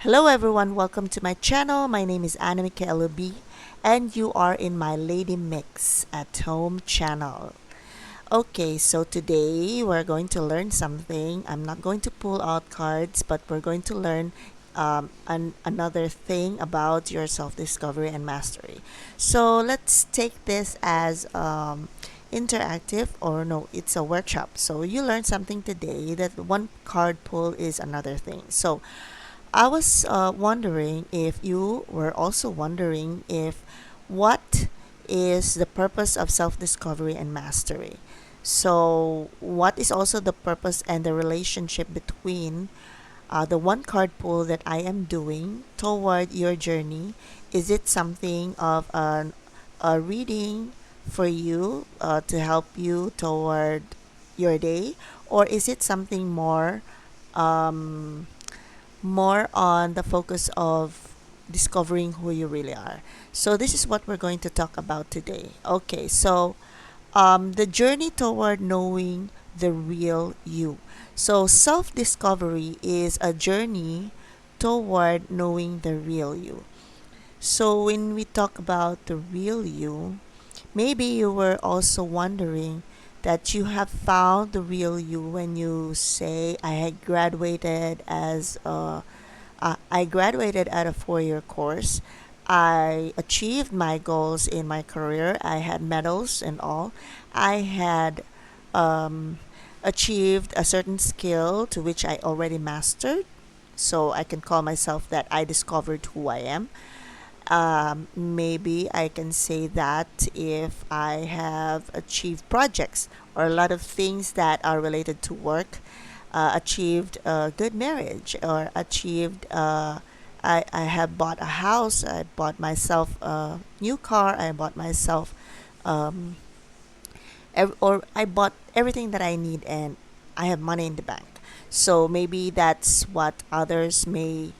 Hello everyone, welcome to my channel. My name is Ladymicsathome and you are in my Lady.Micsathome channel. Okay, so today we're going to learn something. I'm not going to pull out cards, but we're going to learn another thing about your self-discovery and mastery. So let's take this as interactive, or no, it's a workshop. So you learn something today that one card pull is another thing. So I was wondering if you were also wondering if what is the purpose of self-discovery and mastery. So, what is also the purpose and the relationship between the one card pull that I am doing toward your journey? Is it something of a reading for you to help you toward your day, or is it something um, more on the focus of discovering who you really are? So, this is what we're going to talk about today. Okay, so the journey toward knowing the real you. So, self discovery is a journey toward knowing the real you. So, when we talk about the real you, maybe you were also wondering that you have found the real you when you say, I had graduated as I graduated at a 4 year course. I achieved my goals in my career. I had medals and all. I had um, achieved a certain skill to which I already mastered. So I can call myself that I discovered who I am. Maybe I can say that if I have achieved projects or a lot of things that are related to work, achieved a good marriage, or achieved, I have bought a house, I bought myself a new car, I bought myself, um, or I bought everything that I need and I have money in the bank. So maybe that's what others may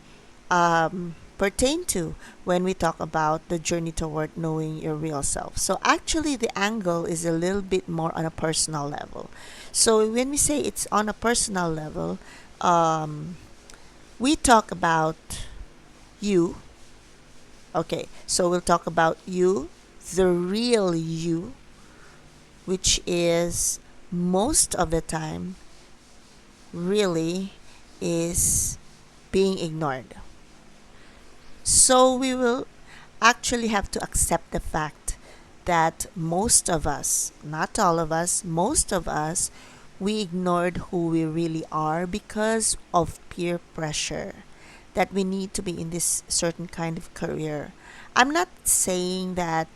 pertain to when we talk about the journey toward knowing your real self. So, actually, the angle is a little bit more on a personal level. So, when we say it's on a personal level, um, we talk about you. Okay, so we'll talk about you, the real you, which is most of the time really is being ignored. So we will actually have to accept the fact that most of us, not all of us, most of us, we ignored who we really are because of peer pressure that we need to be in this certain kind of career. I'm not saying that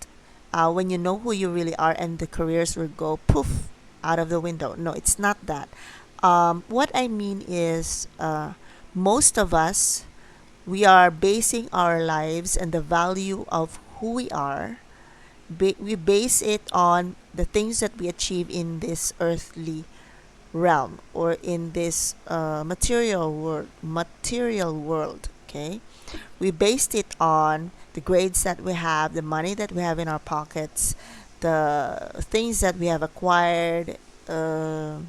when you know who you really are and the careers will go poof out of the window. No, it's not that. What I mean is most of us, we are basing our lives and the value of who we are. We base it on the things that we achieve in this earthly realm, or in this material world. Okay, we based it on the grades that we have, the money that we have in our pockets, the things that we have acquired, uh,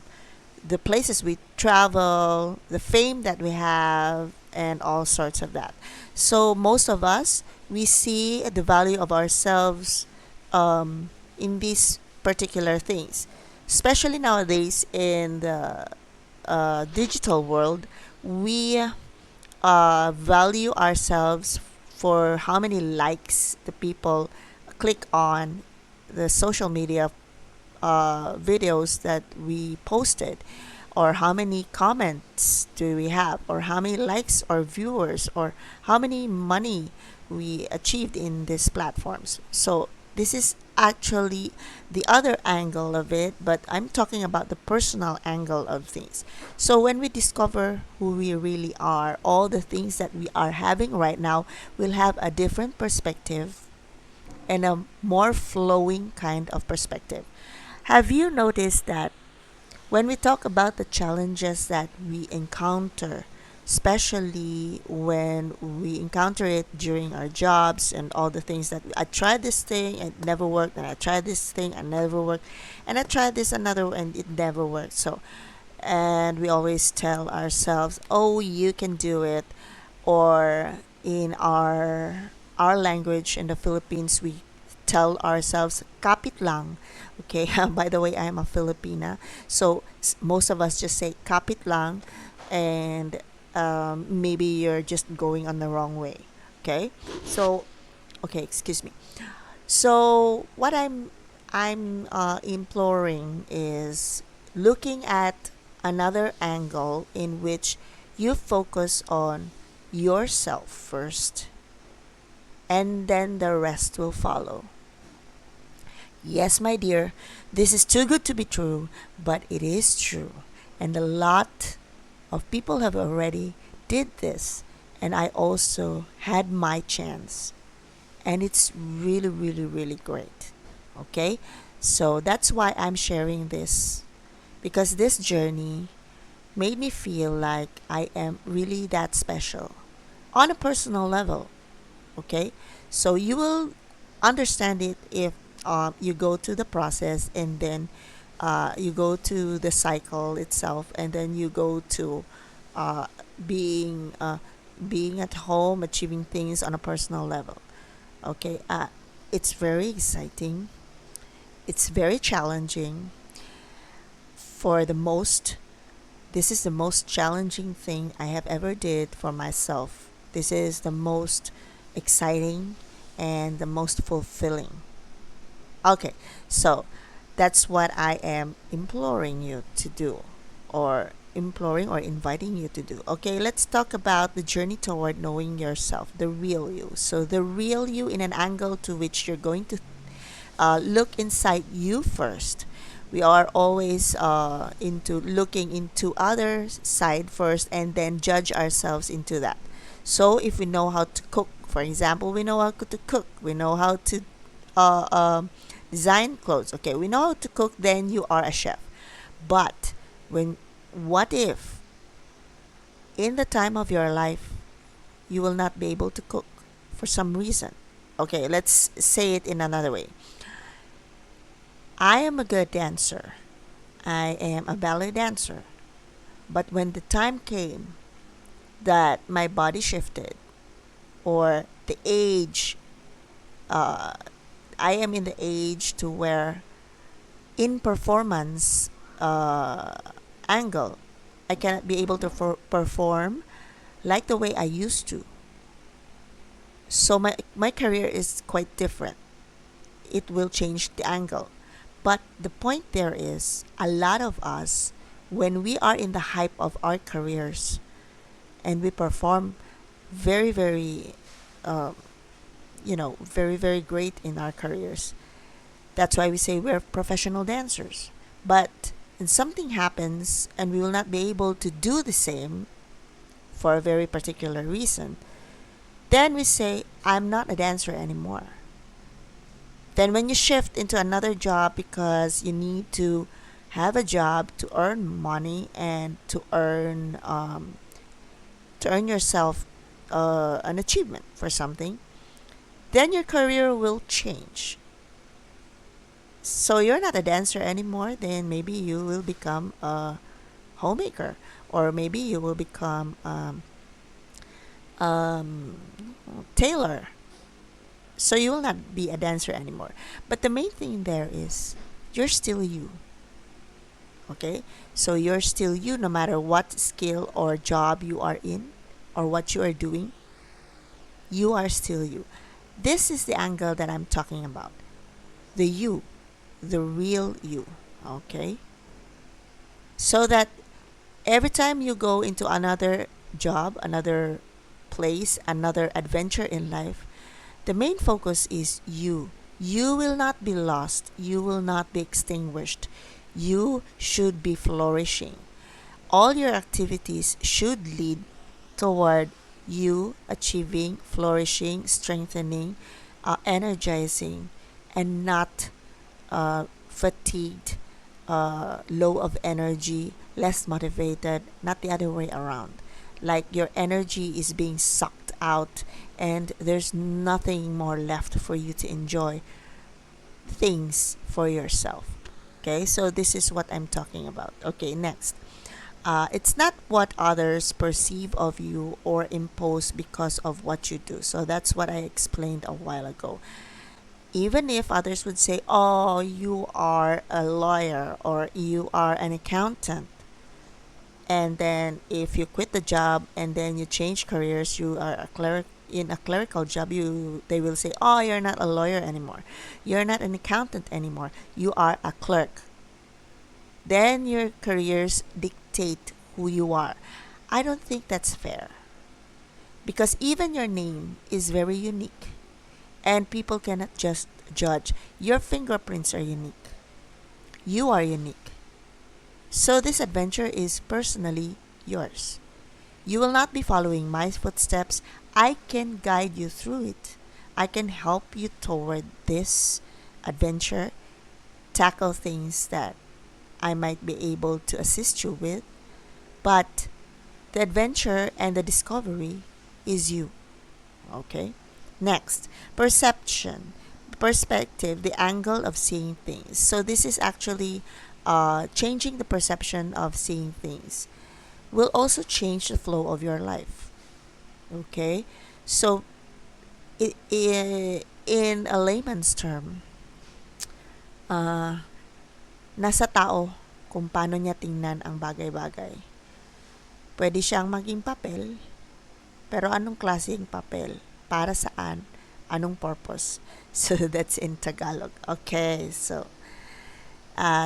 the places we travel, the fame that we have, and all sorts of that. So most of us, we see the value of ourselves in these particular things, especially nowadays in the digital world. We value ourselves for how many likes the people click on the social media videos that we posted, or how many comments do we have, or how many likes or viewers, or how many money we achieved in these platforms. So this is actually the other angle of it, but I'm talking about the personal angle of things. So when we discover who we really are, all the things that we are having right now will have a different perspective and a more flowing kind of perspective. Have you noticed that when we talk about the challenges that we encounter, especially when we encounter it during our jobs and all the things that I tried this thing, it never worked, and I tried this thing and never worked, and I tried this another and it never worked. So, and we always tell ourselves, oh, you can do it, or in our language in the Philippines, we tell ourselves kapit lang. Okay, by the way, I'm a Filipina, so most of us just say kapit lang, and maybe you're just going on the wrong way. Okay, so okay, excuse me. So what I'm imploring is looking at another angle in which you focus on yourself first, and then the rest will follow. Yes, my dear, this is too good to be true, but it is true. And a lot of people have already did this, and I also had my chance. And it's really, really, really great. Okay? So that's why I'm sharing this, because this journey made me feel like I am really that special on a personal level. Okay, so you will understand it if you go to the process, and then you go to the cycle itself, and then you go to uh, being being at home, achieving things on a personal level. Okay, it's very exciting, it's very challenging. For the most This is the most challenging thing I have ever did for myself. This is the most exciting and the most fulfilling. Okay, so that's what I am imploring you to do, or imploring or inviting you to do. Okay, let's talk about the journey toward knowing yourself, the real you. So, the real you in an angle to which you're going to look inside you first. We are always into looking into other side first, and then judge ourselves into that. So if we know how to cook, for example, we know how to cook, we know how to uh, um, design clothes. Okay, we know how to cook, then you are a chef. But when what if in the time of your life you will not be able to cook for some reason? Okay, let's say it in another way. I am a good dancer. I am a ballet dancer. But when the time came that my body shifted, or the age, uh, I am in the age to where in performance uh, angle, I cannot be able to perform like the way I used to. So my career is quite different. It will change the angle. But the point there is, a lot of us, when we are in the hype of our careers and we perform very, very, uh, very, very great in our careers, that's why we say we're professional dancers. But when something happens and we will not be able to do the same for a very particular reason, then we say, I'm not a dancer anymore. Then when you shift into another job because you need to have a job to earn money and to earn yourself an achievement for something, then your career will change. So you're not a dancer anymore, then maybe you will become a homemaker, or maybe you will become um, tailor. So you will not be a dancer anymore. But the main thing there is you're still you. Okay? So you're still you no matter what skill or job you are in, or what you are doing. You are still you. This is the angle that I'm talking about. The you, the real you. Okay? So that every time you go into another job, another place, another adventure in life, the main focus is you. You will not be lost. You will not be extinguished. You should be flourishing. All your activities should lead toward you achieving, flourishing, strengthening, energizing, and not fatigued, low of energy, less motivated, not the other way around. Like your energy is being sucked out, and there's nothing more left for you to enjoy things for yourself. Okay, so this is what I'm talking about. Okay, next. It's not what others perceive of you or impose because of what you do. So that's what I explained a while ago. Even if others would say, oh, you are a lawyer or you are an accountant, and then if you quit the job and then you change careers, you are a cleric in a clerical job, you they will say, oh, you're not a lawyer anymore, you're not an accountant anymore, you are a clerk. Then your careers dictate who you are. I don't think that's fair, because even your name is very unique and people cannot just judge. Your fingerprints are unique, you are unique. So this adventure is personally yours. You will not be following my footsteps. I can guide you through it. I can help you toward this adventure, tackle things that I might be able to assist you with, but the adventure and the discovery is you. Okay? Next, perception, perspective, the angle of seeing things. So this is actually changing the perception of seeing things will also change the flow of your life. Okay? So, in a layman's term, uh, nasa tao kung paano niya tingnan ang bagay-bagay. Pwede siyang maging papel, pero anong klaseng papel? Para saan? Anong purpose? So, that's in Tagalog. Okay, so,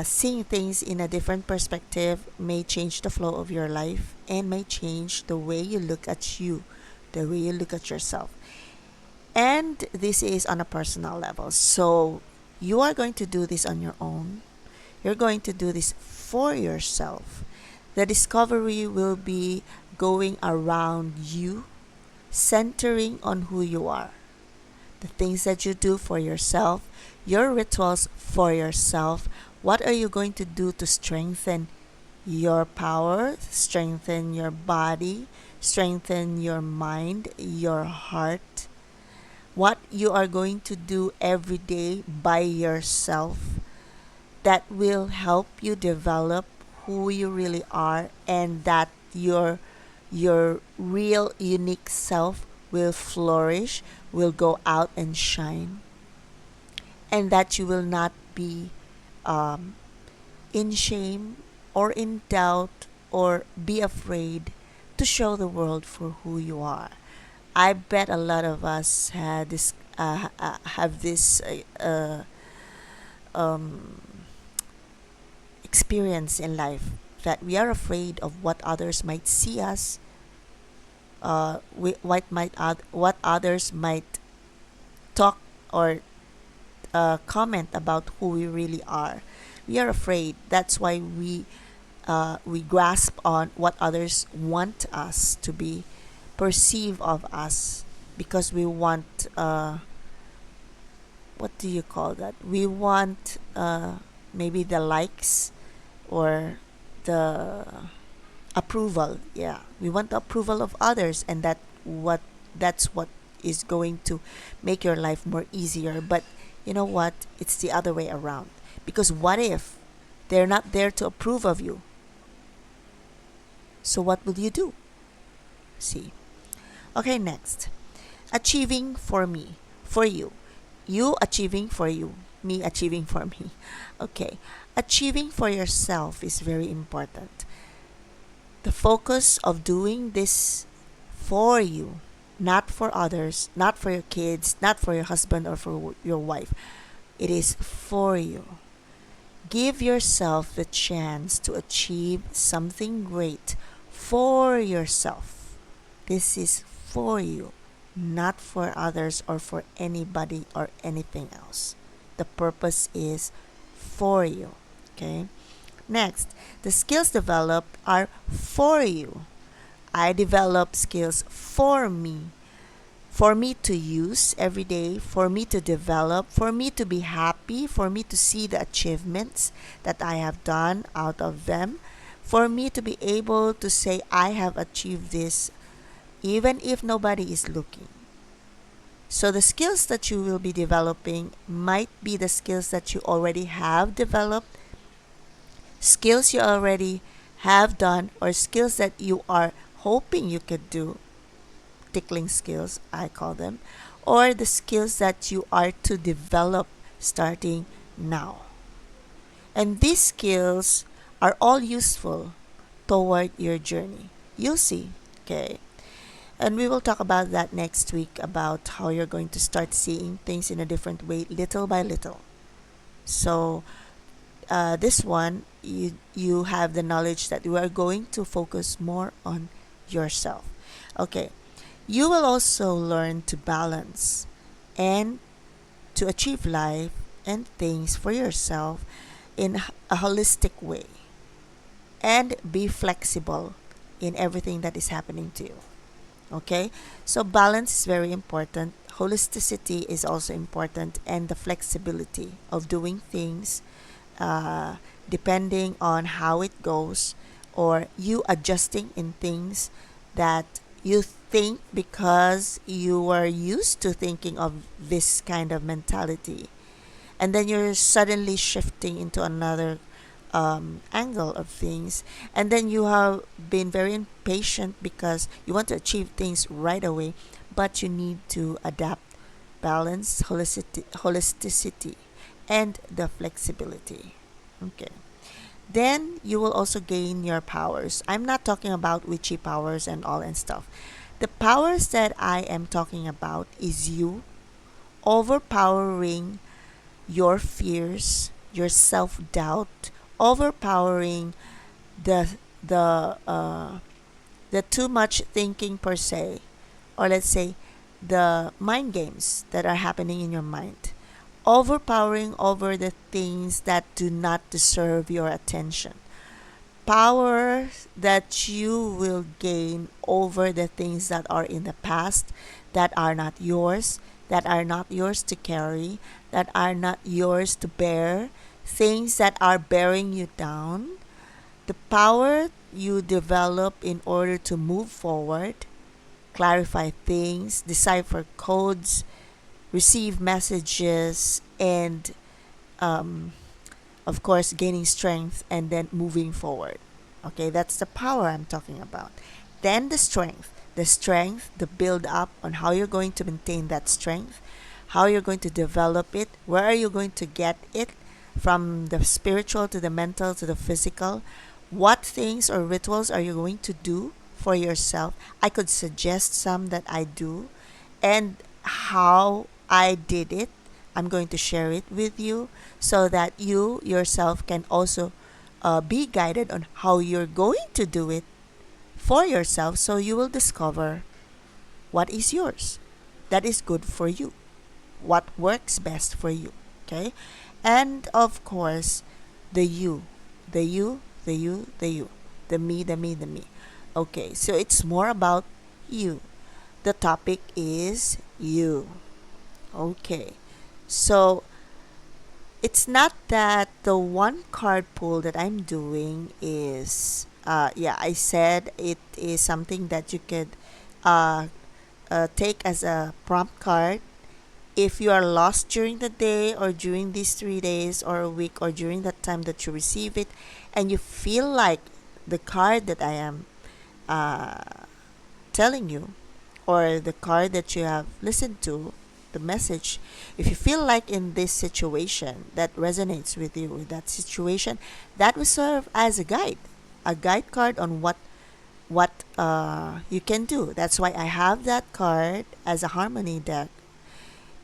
seeing things in a different perspective may change the flow of your life and may change the way you look at you, the way you look at yourself. And this is on a personal level. So you are going to do this on your own. You're going to do this for yourself. The discovery will be going around you, centering on who you are. The things that you do for yourself, your rituals for yourself. What are you going to do to strengthen your power, strengthen your body, strengthen your mind, your heart? What you are going to do every day by yourself that will help you develop who you really are, and that your real unique self will flourish, will go out and shine, and that you will not be um, in shame or in doubt or be afraid to show the world for who you are. I bet a lot of us had this have this um, experience in life, that we are afraid of what others might see us, what others might talk or comment about who we really are. We are afraid. That's why we grasp on what others want us to be, perceive of us, because we want what do you call that? We want maybe the likes or the approval. Yeah, we want the approval of others, and that's what is going to make your life more easier. But you know what? It's the other way around. Because what if they're not there to approve of you? So what will you do? See. Okay, next. Achieving for me, for you. You achieving for you, me achieving for me. Okay. Achieving for yourself is very important. The focus of doing this for you, not for others, not for your kids, not for your husband or for your wife. It is for you. Give yourself the chance to achieve something great for yourself. This is for you, not for others or for anybody or anything else. The purpose is for you. Okay? Next, the skills developed are for you. I develop skills for me to use every day, for me to develop, for me to be happy, for me to see the achievements that I have done out of them, for me to be able to say, I have achieved this, even if nobody is looking. So the skills that you will be developing might be the skills that you already have developed, skills you already have done, or skills that you are hoping you could do, tickling skills, I call them, or the skills that you are to develop starting now. And these skills are all useful toward your journey. You'll see, okay? And we will talk about that next week about how you're going to start seeing things in a different way little by little. So, this one, you have the knowledge that you are going to focus more on yourself. Okay, you will also learn to balance and to achieve life and things for yourself in a holistic way, and be flexible in everything that is happening to you. Okay, so balance is very important. Holisticity is also important, and the flexibility of doing things uh, depending on how it goes, or you adjusting in things that you think because you were used to thinking of this kind of mentality, and then you're suddenly shifting into another angle of things, and then you have been very impatient because you want to achieve things right away, but you need to adapt balance, holisticity, and the flexibility. Okay. Then you will also gain your powers. I'm not talking about witchy powers and all and stuff. The powers that I am talking about is you overpowering your fears, your self-doubt, overpowering the the uh, the too much thinking per se, or let's say the mind games that are happening in your mind, overpowering over the things that do not deserve your attention, power that you will gain over the things that are in the past, that are not yours, that are not yours to carry, that are not yours to bear, things that are bearing you down, the power you develop in order to move forward, clarify things, decipher codes, receive messages, and um, of course, gaining strength and then moving forward. Okay, that's the power I'm talking about. Then the strength. The strength, the build up on how you're going to maintain that strength, how you're going to develop it, where are you going to get it, from the spiritual to the mental to the physical. What things or rituals are you going to do for yourself? I could suggest some that I do, and how I did it. I'm going to share it with you so that you yourself can also be guided on how you're going to do it for yourself, so you will discover what is yours, that is good for you, what works best for you. Okay? And of course, the you, the you, the you, the you, the me, the me, the me. Okay, so it's more about you. The topic is you. Okay. So it's not that the one card pull that I'm doing is yeah, I said it is something that you could uh, take as a prompt card if you are lost during the day, or during these 3 days or a week, or during that time that you receive it, and you feel like the card that I am uh, telling you, or the card that you have listened to, the message, if you feel like in this situation that resonates with you, with that situation, that will serve as a guide card on what you can do. That's why I have that card as a harmony deck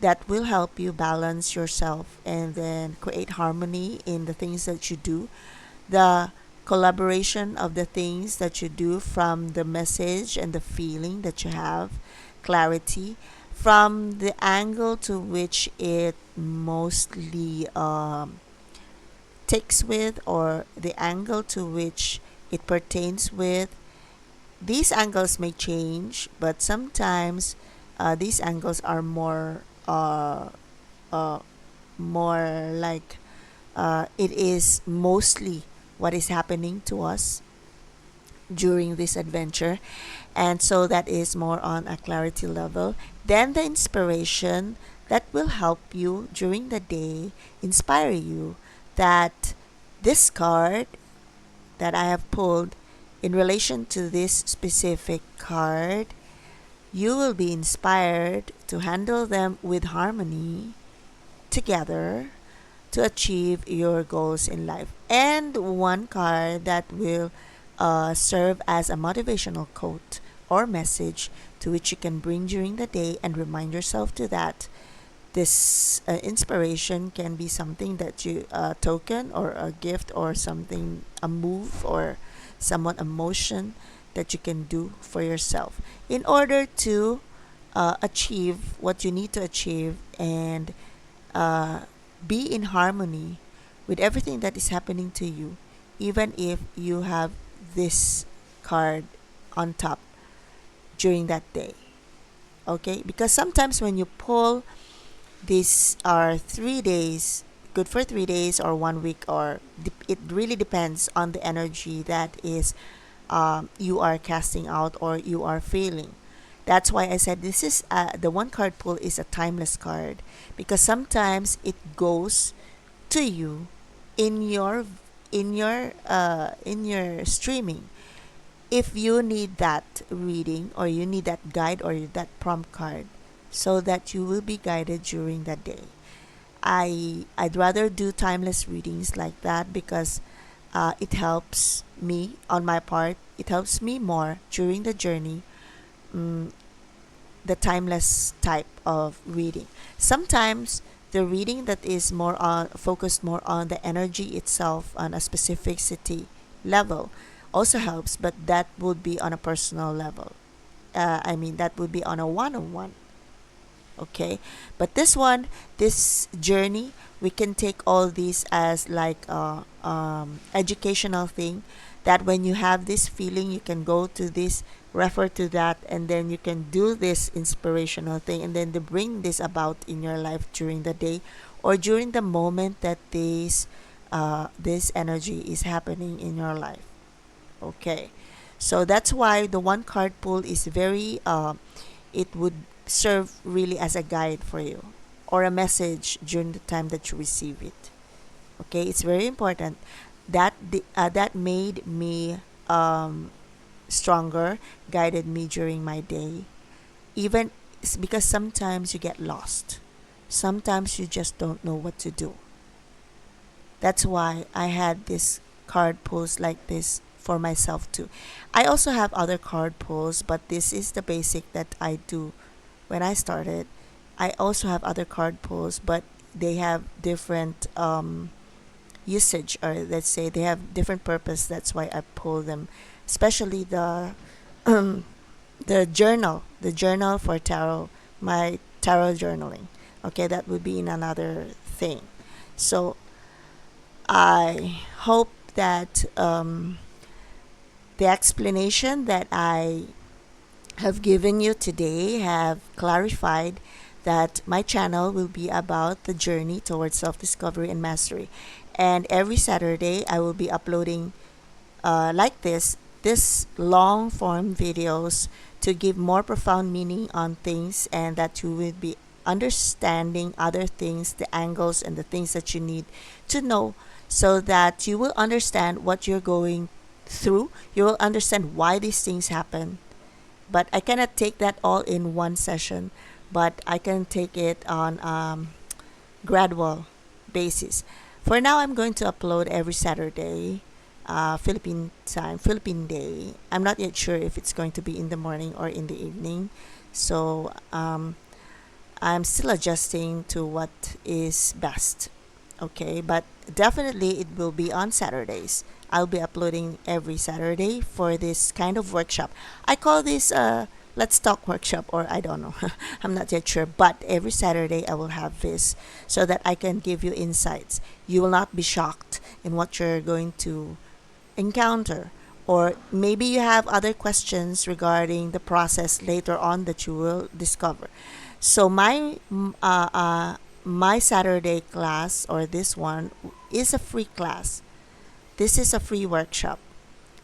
that will help you balance yourself and then create harmony in the things that you do, the collaboration of the things that you do, from the message and the feeling that you have, clarity, from the angle to which it mostly takes with, or the angle to which it pertains with. These angles may change, but sometimes these angles are uh, more like it is mostly what is happening to us during this adventure, and so that is more on a clarity level. Then the inspiration that will help you during the day, inspire you that this card that I have pulled in relation to this specific card, you will be inspired to handle them with harmony together to achieve your goals in life. And one card that will serve as a motivational quote or message to which you can bring during the day and remind yourself to that. This inspiration can be something that you a token or a gift or something, a move or somewhat emotion that you can do for yourself in order to achieve what you need to achieve and uh, be in harmony with everything that is happening to you, even if you have this card on top during that day. Okay, because sometimes when you pull, these are 3 days, good for 3 days or 1 week, or it really depends on the energy that is you are casting out or you are feeling. That's why I said this is the one card pull is a timeless card, because sometimes it goes to you in your in your streaming. If you need that reading or you need that guide or that prompt card, so that you will be guided during the day. I'd rather do timeless readings like that because it helps me on my part. It helps me more during the journey. mm, the timeless type of reading. Sometimes the reading that is more on focused more on the energy itself on a specific city level also helps, but that would be on a personal level. I mean, that would be on a one-on-one. Okay, but this one, this journey, we can take all these as like a educational thing, that when you have this feeling you can go to this, refer to that, and then you can do this inspirational thing and then to bring this about in your life during the day or during the moment that this energy is happening in your life. Okay, so that's why the one card pull is very it would serve really as a guide for you or a message during the time that you receive it. Okay, it's very important that that made me stronger, guided me during my day. Even because sometimes you get lost, sometimes you just don't know what to do. That's why I had this card pulls like this for myself too. I also have other card pulls, but this is the basic that I do when I started. I also have other card pulls, but they have different usage, or let's say they have different purpose. That's why I pull them, especially the journal for tarot, my tarot journaling. Okay, that would be in another thing. So I hope that the explanation that I have given you today have clarified that my channel will be about the journey towards self-discovery and mastery. And every Saturday I will be uploading like this long form videos to give more profound meaning on things, and that you will be understanding other things, the angles and the things that you need to know, so that you will understand what you're going through. You will understand why these things happen. But I cannot take that all in one session, but I can take it on gradual basis. For now, I'm going to upload every Saturday, Philippine time, Philippine day. I'm not yet sure if it's going to be in the morning or in the evening. So I'm still adjusting to what is best. Okay, but definitely it will be on Saturdays. I'll be uploading every Saturday for this kind of workshop. I call this Let's Talk workshop, or I don't know. I'm not yet sure, but every Saturday I will have this so that I can give you insights. You will not be shocked in what you're going to encounter, or maybe you have other questions regarding the process later on that you will discover. So my Saturday class, or this one, is a free class. This is a free workshop.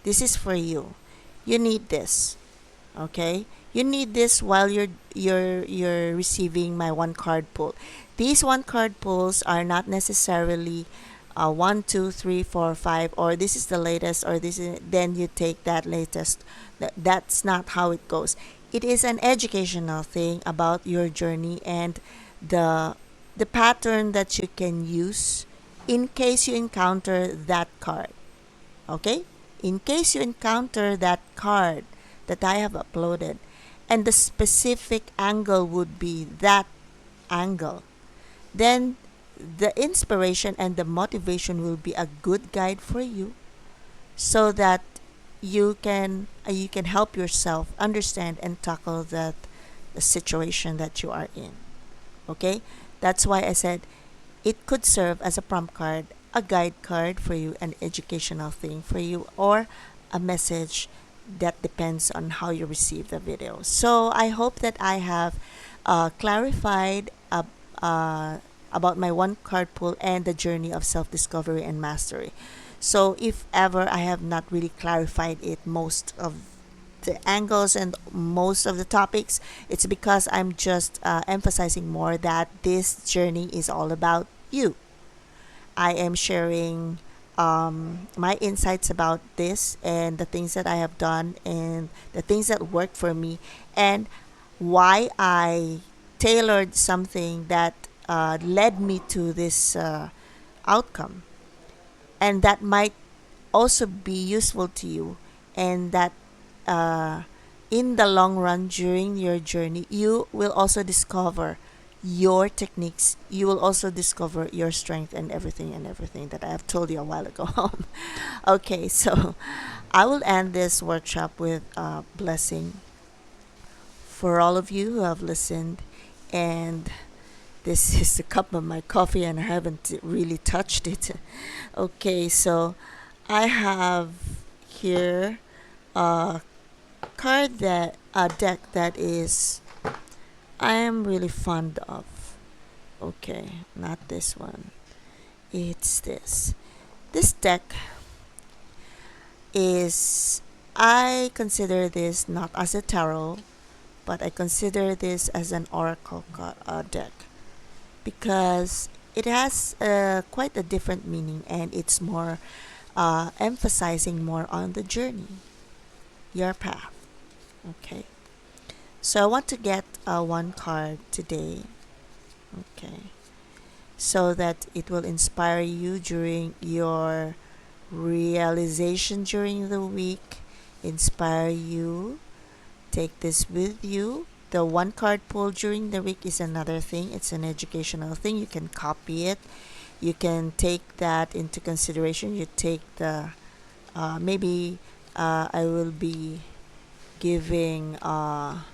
This is for you. You need this. Okay? You need this while you're receiving my one card pull. These one card pulls are not necessarily one, two, three, four, five, or this is the latest, or this is, then you take that latest. That's not how it goes. It is an educational thing about your journey and the the pattern that you can use in case you encounter that card. Okay? In case you encounter that card that I have uploaded, and the specific angle would be that angle, then the inspiration and the motivation will be a good guide for you so that you can help yourself understand and tackle that the situation that you are in. Okay? That's why I said it could serve as a prompt card, a guide card for you, an educational thing for you, or a message that depends on how you receive the video. So I hope that I have clarified about my one card pull and the journey of self discovery and mastery. So if ever I have not really clarified it, most of the angles and most of the topics, it's because I'm just emphasizing more that this journey is all about you. I am sharing my insights about this and the things that I have done and the things that worked for me and why I tailored something that led me to this outcome, and that might also be useful to you, and that uh, in the long run during your journey you will also discover your techniques, you will also discover your strength and everything that I have told you a while ago. Okay, so I will end this workshop with a blessing for all of you who have listened. And this is the cup of my coffee and I haven't really touched it. Okay, so I have here a a deck that is I am really fond of. Okay, not this one. It's this. This deck is, I consider this not as a tarot, but I consider this as an oracle deck because it has quite a different meaning, and it's more emphasizing more on the journey, your path. Okay. So I want to get one card today. Okay. So that it will inspire you during your realization during the week, inspire you. Take this with you. The one card pull during the week is another thing. It's an educational thing. You can copy it. You can take that into consideration. You take the maybe I will be giving a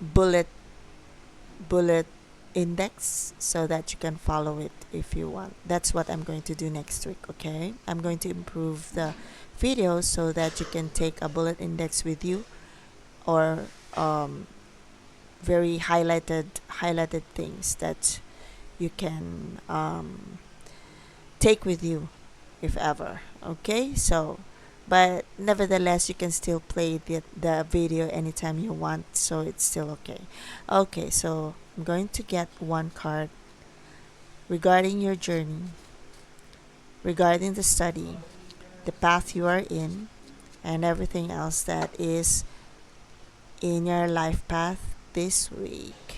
bullet bullet index so that you can follow it if you want. That's what I'm going to do next week. Okay, I'm going to improve the video so that you can take a bullet index with you, or very highlighted things that you can take with you if ever. Okay, so but nevertheless you can still play the video anytime you want, so it's still okay. Okay, so I'm going to get one card regarding your journey, regarding the study, the path you are in, and everything else that is in your life path this week.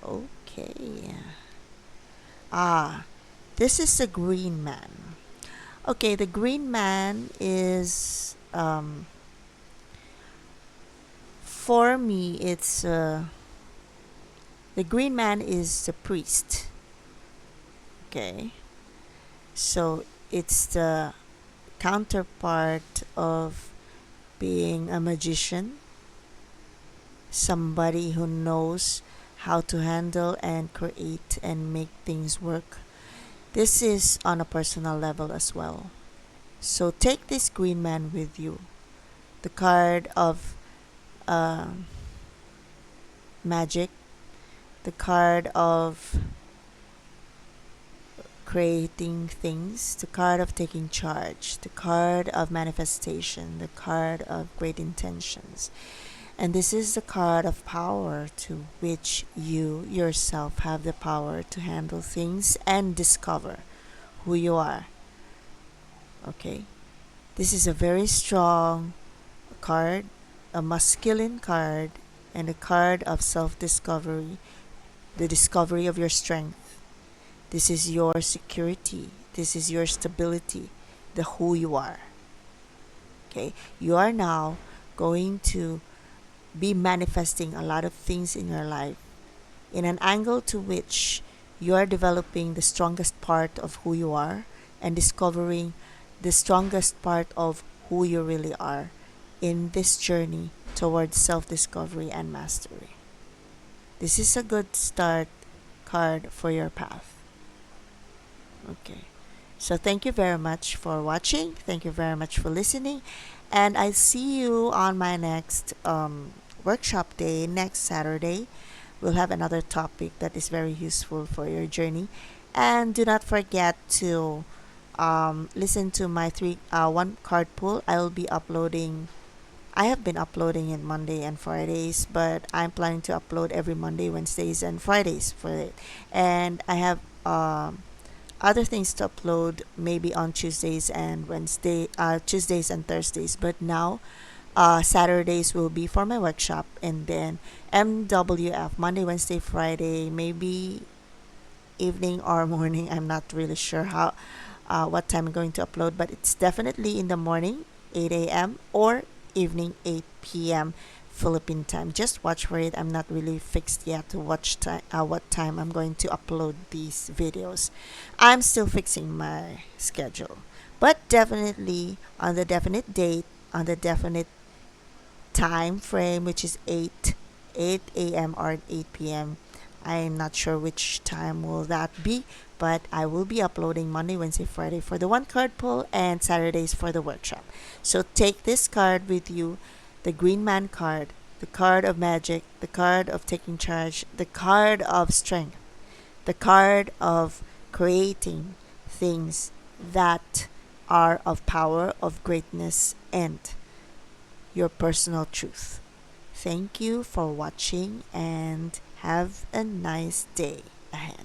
Okay. This is the green man. Okay, the green man is for me it's the green man is the priest. Okay. So it's the counterpart of being a magician, somebody who knows how to handle and create and make things work. This is on a personal level as well. So take this green man with you. The card of uh, magic, the card of creating things, the card of taking charge, the card of manifestation, the card of great intentions. And this is the card of power, to which you yourself have the power to handle things and discover who you are. Okay? This is a very strong card, a masculine card, and a card of self discovery, the discovery of your strength. This is your security. This is your stability, the who you are. Okay? You are now going to be manifesting a lot of things in your life in an angle to which you are developing the strongest part of who you are and discovering the strongest part of who you really are in this journey towards self discovery and mastery. This is a good start card for your path. Okay. So thank you very much for watching. Thank you very much for listening. And I see you on my next workshop day next Saturday. We'll have another topic that is very useful for your journey. And do not forget to listen to my one card pull. I'll be uploading. I have been uploading it Monday and Fridays, but I'm planning to upload every Monday, Wednesdays, and Fridays for it. And I have other things to upload maybe on Tuesdays and Thursdays. But now, Saturdays will be for my workshop, and then MWF Monday, Wednesday, Friday, maybe evening or morning. I'm not really sure what time I'm going to upload, but it's definitely in the morning, 8 a.m. or evening, 8 p.m. Philippine time. Just watch for it. I'm not really fixed yet to what time I'm going to upload these videos. I'm still fixing my schedule, but definitely on the definite date, on the definite time frame, which is 8 a.m. or 8 p.m. I'm not sure which time will that be, but I will be uploading Monday, Wednesday, Friday for the one card pull and Saturdays for the workshop. So take this card with you, the Green Man card, the card of magic, the card of taking charge, the card of strength, the card of creating things that are of power, of greatness, and your personal truth. Thank you for watching and have a nice day ahead.